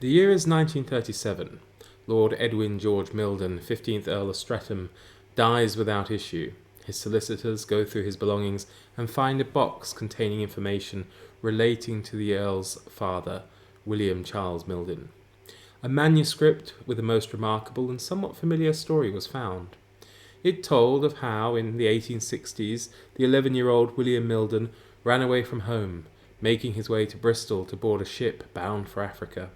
The year is 1937. Lord Edwin George Milden, 15th Earl of Streatham, dies without issue. His solicitors go through his belongings and find a box containing information relating to the Earl's father, William Charles Milden. A manuscript with a most remarkable and somewhat familiar story was found. It told of how, in the 1860s, the 11-year-old William Milden ran away from home, making his way to Bristol to board a ship bound for Africa.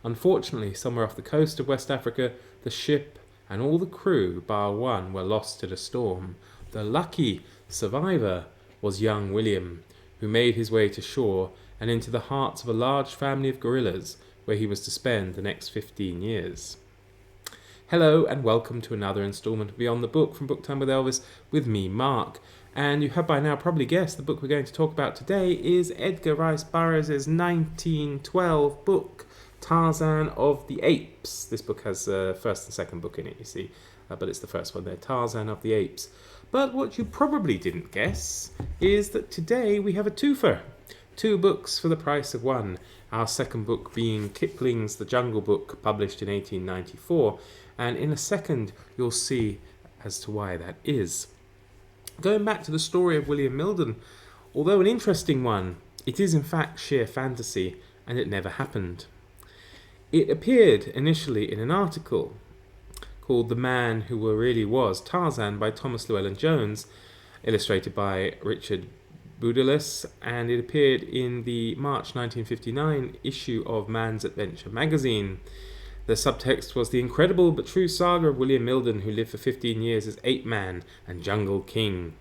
Unfortunately, somewhere off the coast of West Africa, the ship and all the crew, bar one, were lost in a storm. The lucky survivor was young William, who made his way to shore and into the hearts of a large family of gorillas, where he was to spend the next 15 years. Hello and welcome to another instalment of Beyond the Book from Book Time with Elvis with me, Mark. And you have by now probably guessed the book we're going to talk about today is Edgar Rice Burroughs' 1912 book, Tarzan of the Apes. This book has first and second book in it, you see, but it's the first one there, Tarzan of the Apes. But what you probably didn't guess is that today we have a twofer. 2 books for the price of one. Our second book being Kipling's The Jungle Book, published in 1894. And in a second, you'll see as to why that is. Going back to the story of William Milden, although an interesting one, it is in fact sheer fantasy, and it never happened. It appeared initially in an article called The Man Who Really Was Tarzan by Thomas Llewellyn Jones, illustrated by Richard Boudelis, and it appeared in the March 1959 issue of Man's Adventure magazine. The subtext was the incredible but true saga of William Milden, who lived for 15 years as Ape Man and Jungle King.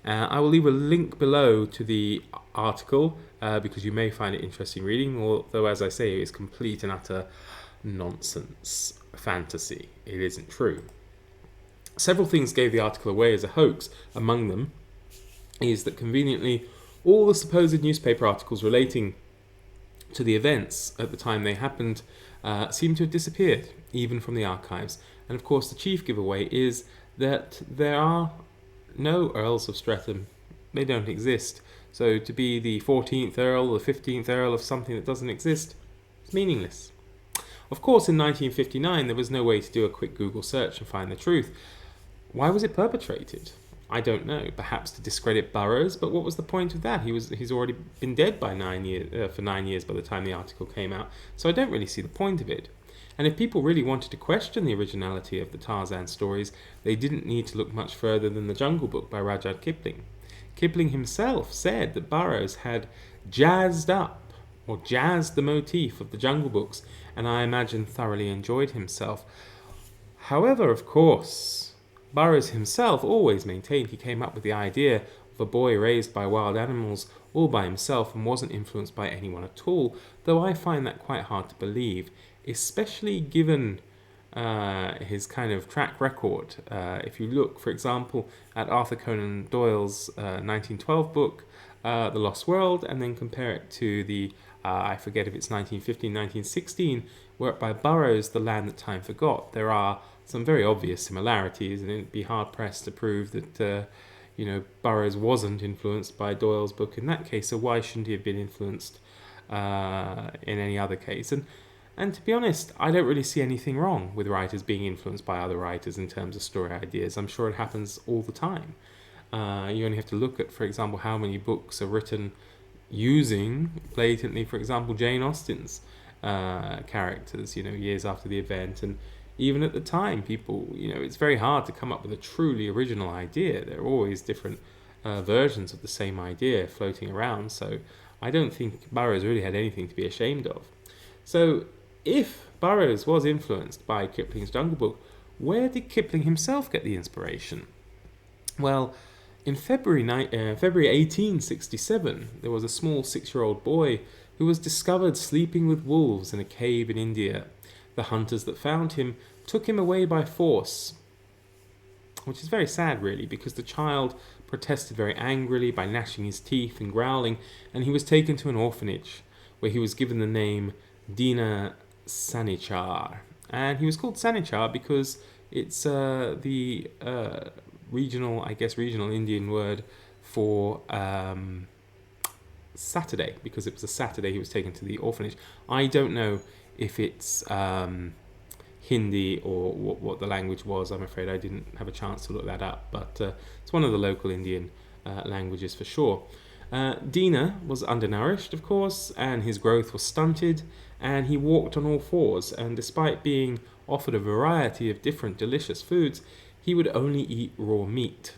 I will leave a link below to the article because you may find it interesting reading, although, as I say, it is complete and utter nonsense fantasy. It isn't true. Several things gave the article away as a hoax. Among them is that conveniently all the supposed newspaper articles relating to the events at the time they happened seem to have disappeared, even from the archives. And of course the chief giveaway is that there are no Earls of Streatham. They don't exist. So to be the 14th Earl or the 15th Earl of something that doesn't exist is meaningless. Of course, in 1959 there was no way to do a quick Google search and find the truth. Why was it perpetrated? I don't know. Perhaps to discredit Burroughs, but what was the point of that? He's already been dead by 9 years for 9 years by the time the article came out. So I don't really see the point of it. And if people really wanted to question the originality of the Tarzan stories, they didn't need to look much further than The Jungle Book by Rudyard Kipling. Kipling himself said that Burroughs had jazzed the motif of the Jungle Books, and I imagine thoroughly enjoyed himself. However, of course, Burroughs himself always maintained he came up with the idea of a boy raised by wild animals all by himself and wasn't influenced by anyone at all, though I find that quite hard to believe, especially given his kind of track record. If you look, for example, at Arthur Conan Doyle's 1912 book, The Lost World, and then compare it to the, I forget if it's 1915, 1916, work by Burroughs, The Land That Time Forgot, there are some very obvious similarities, and it'd be hard-pressed to prove that, Burroughs wasn't influenced by Doyle's book in that case, so why shouldn't he have been influenced in any other case? And to be honest, I don't really see anything wrong with writers being influenced by other writers in terms of story ideas. I'm sure it happens all the time. You only have to look at, for example, how many books are written using, blatantly, for example, Jane Austen's characters, years after the event. And even at the time, people, it's very hard to come up with a truly original idea. There are always different versions of the same idea floating around. So I don't think Burroughs really had anything to be ashamed of. So if Burroughs was influenced by Kipling's Jungle Book, where did Kipling himself get the inspiration? Well, in February 1867, there was a small 6-year-old boy who was discovered sleeping with wolves in a cave in India. The hunters that found him took him away by force, which is very sad, really, because the child protested very angrily by gnashing his teeth and growling, and he was taken to an orphanage where he was given the name Dina Sanichar. And he was called Sanichar because it's the regional Indian word for Saturday, because it was a Saturday he was taken to the orphanage. I don't know if it's Hindi or what the language was. I'm afraid I didn't have a chance to look that up, but it's one of the local Indian languages for sure. Dina was undernourished, of course, and his growth was stunted, and he walked on all fours, and despite being offered a variety of different delicious foods, he would only eat raw meat.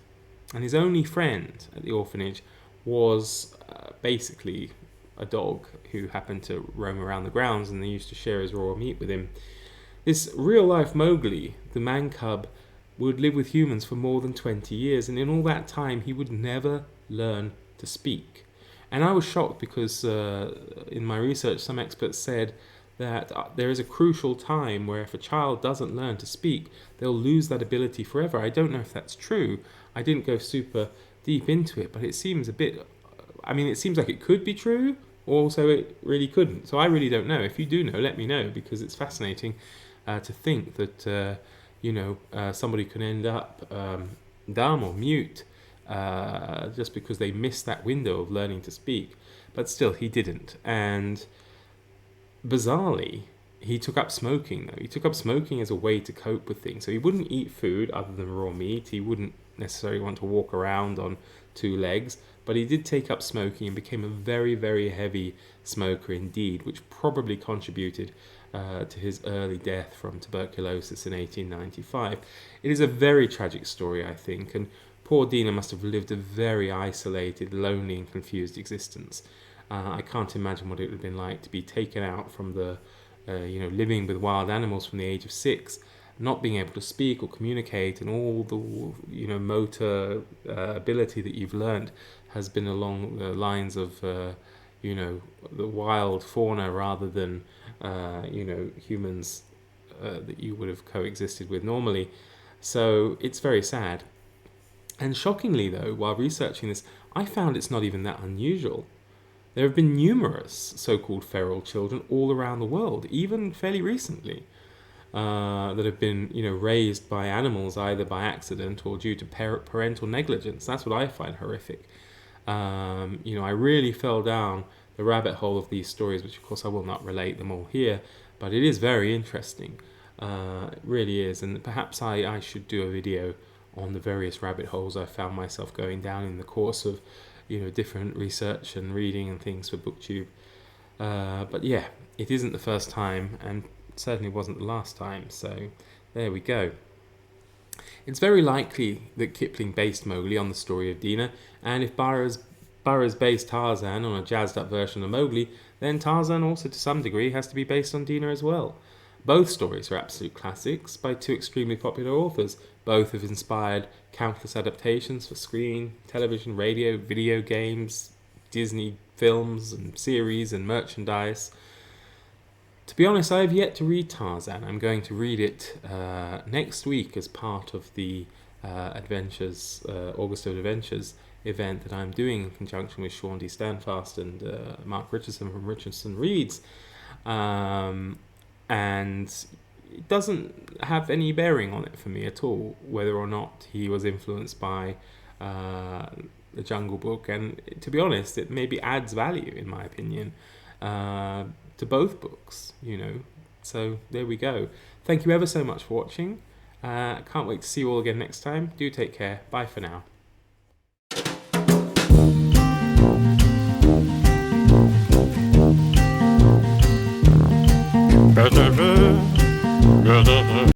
And his only friend at the orphanage was basically a dog who happened to roam around the grounds, and they used to share his raw meat with him. This real-life Mowgli, the man cub, would live with humans for more than 20 years, and in all that time he would never learn to speak. And I was shocked because in my research some experts said that there is a crucial time where if a child doesn't learn to speak, they'll lose that ability forever. I don't know if that's true. I didn't go super deep into it, but it seems it seems like it could be true, or also it really couldn't. So I really don't know. If you do know, let me know, because it's fascinating to think that somebody can end up dumb or mute just because they missed that window of learning to speak. But still, he didn't. And bizarrely, he took up smoking, though. He took up smoking as a way to cope with things. So he wouldn't eat food other than raw meat. He wouldn't necessarily want to walk around on two legs. But he did take up smoking and became a very, very heavy smoker indeed, which probably contributed to his early death from tuberculosis in 1895. It is a very tragic story, I think, and poor Dina must have lived a very isolated, lonely and confused existence. I can't imagine what it would have been like to be taken out from the, living with wild animals from the age of 6, not being able to speak or communicate, and all the, motor ability that you've learned has been along the lines of, the wild fauna rather than, humans that you would have coexisted with normally. So it's very sad. And shockingly, though, while researching this, I found it's not even that unusual. There have been numerous so-called feral children all around the world, even fairly recently, that have been, raised by animals either by accident or due to parental negligence. That's what I find horrific. I really fell down the rabbit hole of these stories, which of course I will not relate them all here, but it is very interesting. It really is, and perhaps I should do a video on the various rabbit holes I found myself going down in the course of, different research and reading and things for BookTube. But yeah, it isn't the first time, and certainly wasn't the last time, so there we go. It's very likely that Kipling based Mowgli on the story of Dina, and if Burroughs based Tarzan on a jazzed up version of Mowgli, then Tarzan also to some degree has to be based on Dina as well. Both stories are absolute classics by two extremely popular authors. Both have inspired countless adaptations for screen, television, radio, video games, Disney films and series and merchandise. To be honest, I have yet to read Tarzan. I'm going to read it next week as part of the August of Adventures event that I'm doing in conjunction with Sean D. Standfast and Mark Richardson from Richardson Reads. And it doesn't have any bearing on it for me at all, whether or not he was influenced by the Jungle Book. And to be honest, it maybe adds value, in my opinion, to both books, So there we go. Thank you ever so much for watching. Can't wait to see you all again next time. Do take care. Bye for now.